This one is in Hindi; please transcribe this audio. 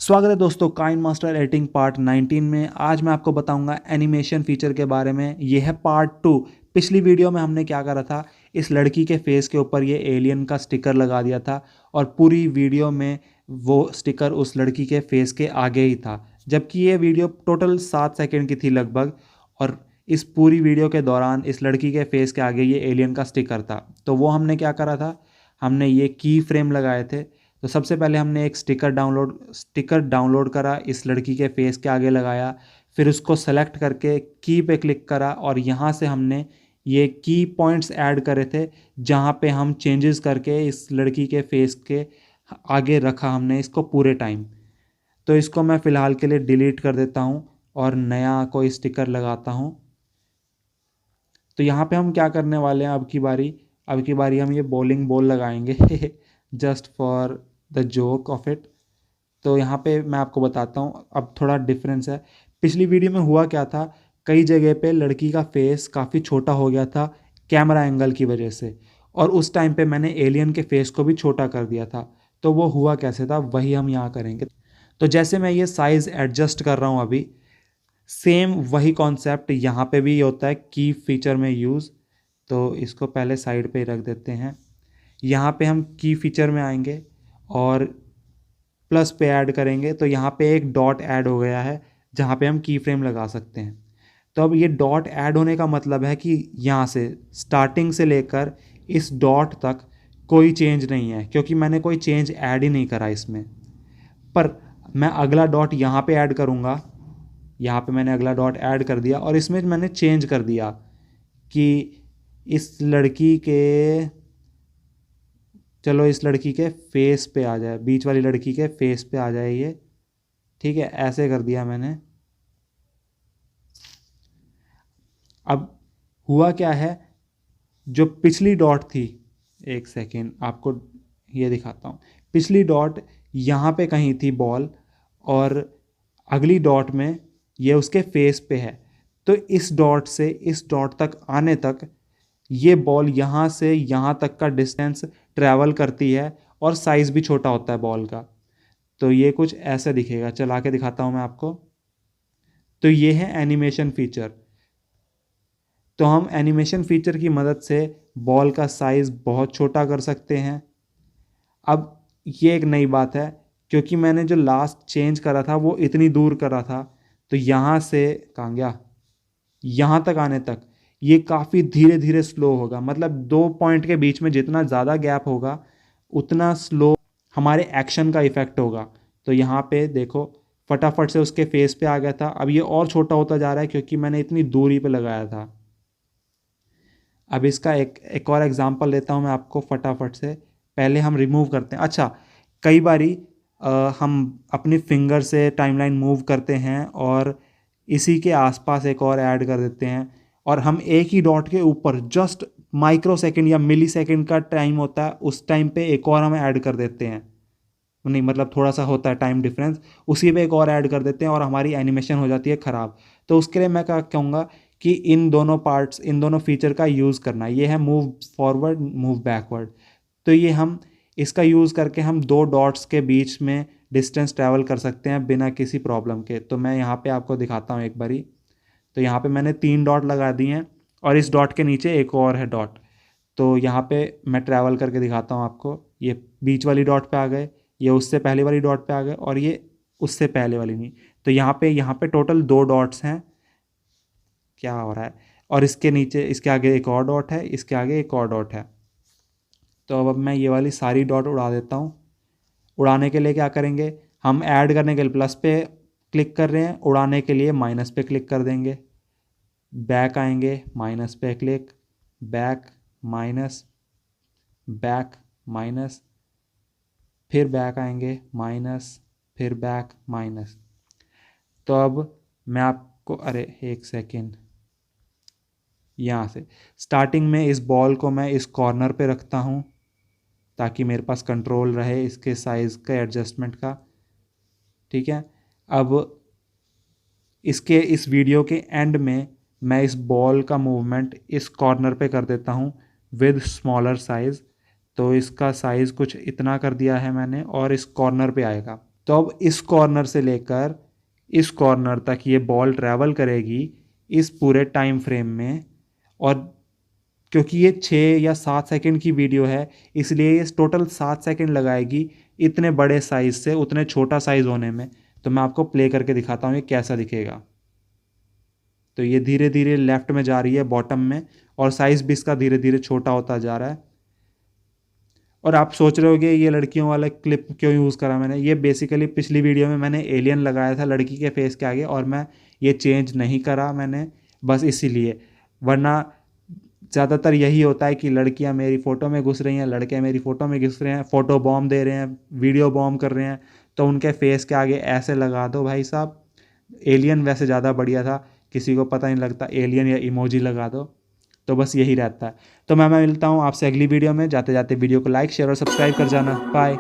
स्वागत है दोस्तों काइन मास्टर एडिटिंग पार्ट 19 में। आज मैं आपको बताऊंगा एनिमेशन फीचर के बारे में। ये है पार्ट 2। पिछली वीडियो में हमने क्या करा था, इस लड़की के फेस के ऊपर ये एलियन का स्टिकर लगा दिया था और पूरी वीडियो में वो स्टिकर उस लड़की के फेस के आगे ही था, जबकि ये वीडियो टोटल 7 सेकंड की थी लगभग। और इस पूरी वीडियो के दौरान इस लड़की के फेस के आगे ये एलियन का स्टिकर था। तो वो हमने क्या करा था, हमने ये की फ्रेम लगाए थे। तो सबसे पहले हमने एक स्टिकर डाउनलोड करा, इस लड़की के फेस के आगे लगाया, फिर उसको सेलेक्ट करके की पे क्लिक करा और यहाँ से हमने ये की पॉइंट्स ऐड करे थे, जहाँ पे हम चेंजेस करके इस लड़की के फेस के आगे रखा हमने इसको पूरे टाइम। तो इसको मैं फ़िलहाल के लिए डिलीट कर देता हूँ और नया कोई स्टिकर लगाता हूँ। तो यहाँ पे हम क्या करने वाले हैं, अब की बारी हम ये बॉलिंग बॉल लगाएंगे just for the joke of it. तो यहाँ पे मैं आपको बताता हूँ, अब थोड़ा डिफरेंस है। पिछली वीडियो में हुआ क्या था, कई जगह पे लड़की का फेस काफ़ी छोटा हो गया था कैमरा एंगल की वजह से, और उस टाइम पे मैंने एलियन के फेस को भी छोटा कर दिया था। तो वो हुआ कैसे था, वही हम यहाँ करेंगे। तो जैसे मैं ये साइज़ एडजस्ट कर रहा हूँ अभी, सेम वही कॉन्सेप्ट यहाँ पे भी होता है की फीचर में यूज़। तो इसको पहले साइड पे रख देते हैं। यहाँ पे हम की फीचर में आएंगे और प्लस पे ऐड करेंगे, तो यहाँ पे एक डॉट ऐड हो गया है जहाँ पे हम की फ्रेम लगा सकते हैं। तो अब ये डॉट ऐड होने का मतलब है कि यहाँ से स्टार्टिंग से लेकर इस डॉट तक कोई चेंज नहीं है, क्योंकि मैंने कोई चेंज ऐड ही नहीं करा इसमें। पर मैं अगला डॉट यहाँ पे ऐड करूँगा, यहाँ पे मैंने अगला डॉट ऐड कर दिया और इसमें मैंने चेंज कर दिया कि इस लड़की के, चलो इस लड़की के फेस पे आ जाए, बीच वाली लड़की के फेस पे आ जाए ये। ठीक है, ऐसे कर दिया मैंने। अब हुआ क्या है, जो पिछली डॉट थी, एक सेकेंड आपको ये दिखाता हूँ। पिछली डॉट यहाँ पे कहीं थी बॉल, और अगली डॉट में ये उसके फेस पे है। तो इस डॉट से इस डॉट तक आने तक ये बॉल यहाँ से यहाँ तक का डिस्टेंस ट्रैवल करती है और साइज़ भी छोटा होता है बॉल का। तो ये कुछ ऐसा दिखेगा, चला के दिखाता हूँ मैं आपको। तो ये है एनिमेशन फीचर। तो हम एनिमेशन फीचर की मदद से बॉल का साइज़ बहुत छोटा कर सकते हैं। अब ये एक नई बात है, क्योंकि मैंने जो लास्ट चेंज करा था वो इतनी दूर करा था, तो यहाँ से कहाँ गया, यहाँ तक आने तक ये काफ़ी धीरे धीरे स्लो होगा। मतलब 2 पॉइंट के बीच में जितना ज़्यादा गैप होगा उतना स्लो हमारे एक्शन का इफ़ेक्ट होगा। तो यहाँ पे देखो, फटाफट से उसके फेस पे आ गया था, अब ये और छोटा होता जा रहा है क्योंकि मैंने इतनी दूरी पे लगाया था। अब इसका एक और एग्जांपल लेता हूँ मैं आपको फटाफट से। पहले हम रिमूव करते हैं। अच्छा, कई बारी हम अपनी फिंगर से टाइमलाइन मूव करते हैं और इसी के आसपास एक और ऐड कर देते हैं, और हम एक ही डॉट के ऊपर जस्ट माइक्रो सेकेंड या मिली सेकेंड का टाइम होता है, उस टाइम पे एक और हम ऐड कर देते हैं। नहीं मतलब थोड़ा सा होता है टाइम डिफरेंस, उसी पे एक और ऐड कर देते हैं और हमारी एनिमेशन हो जाती है ख़राब। तो उसके लिए मैं क्या कहूँगा कि इन दोनों पार्ट्स, इन दोनों फीचर का यूज़ करना। ये है मूव फॉरवर्ड, मूव बैकवर्ड। तो ये हम इसका यूज़ करके हम 2 डॉट्स के बीच में डिस्टेंस ट्रैवल कर सकते हैं बिना किसी प्रॉब्लम के। तो मैं यहाँ पे आपको दिखाता हूँ एक बारी। तो यहाँ पे मैंने 3 डॉट लगा दिए हैं और इस डॉट के नीचे एक और है डॉट। तो यहाँ पे मैं ट्रैवल करके दिखाता हूँ आपको। ये बीच वाली डॉट पे आ गए, ये उससे पहले वाली डॉट पे आ गए, और ये उससे पहले वाली नहीं। तो यहाँ पे टोटल 2 डॉट्स हैं। क्या हो रहा है, और इसके नीचे, इसके आगे एक और डॉट है, इसके आगे एक और डॉट है। तो अब मैं ये वाली सारी डॉट उड़ा देता हूँ। उड़ाने के लिए क्या करेंगे, हम ऐड करने के लिए प्लस पे क्लिक कर रहे हैं, उड़ाने के लिए माइनस पे क्लिक कर देंगे। बैक आएंगे, माइनस पे click, back minus, back minus, फिर बैक आएंगे, माइनस, फिर बैक माइनस। तो अब मैं आपको, अरे एक सेकेंड, यहाँ से स्टार्टिंग में इस बॉल को मैं इस कॉर्नर पे रखता हूँ ताकि मेरे पास कंट्रोल रहे इसके साइज़ के एडजस्टमेंट का। ठीक है, अब इसके इस वीडियो के एंड में मैं इस बॉल का मूवमेंट इस कॉर्नर पे कर देता हूँ विद स्मॉलर साइज़। तो इसका साइज़ कुछ इतना कर दिया है मैंने और इस कॉर्नर पे आएगा। तो अब इस कॉर्नर से लेकर इस कॉर्नर तक ये बॉल ट्रैवल करेगी इस पूरे टाइम फ्रेम में। और क्योंकि ये 6 या 7 सेकंड की वीडियो है, इसलिए ये टोटल 7 सेकंड लगाएगी इतने बड़े साइज़ से उतने छोटा साइज़ होने में। तो मैं आपको प्ले करके दिखाता हूँ ये कैसा दिखेगा। तो ये धीरे धीरे लेफ्ट में जा रही है बॉटम में, और साइज़ भी इसका धीरे धीरे छोटा होता जा रहा है। और आप सोच रहे होगे ये लड़कियों वाला क्लिप क्यों यूज़ करा मैंने। ये बेसिकली पिछली वीडियो में मैंने एलियन लगाया था लड़की के फेस के आगे, और मैं ये चेंज नहीं करा मैंने, बस इसीलिए। वरना ज़्यादातर यही होता है कि लड़कियां मेरी फ़ोटो में घुस रही हैं, लड़के मेरी फ़ोटो में घुस रहे हैं, फ़ोटो बॉम्ब दे रहे हैं, वीडियो बॉम्ब कर रहे हैं, तो उनके फेस के आगे ऐसे लगा दो भाई साहब। एलियन वैसे ज़्यादा बढ़िया था, किसी को पता नहीं लगता, एलियन या इमोजी लगा दो। तो बस यही रहता है। तो मैं मिलता हूँ आपसे अगली वीडियो में। जाते जाते वीडियो को लाइक शेयर और सब्सक्राइब कर जाना। बाय।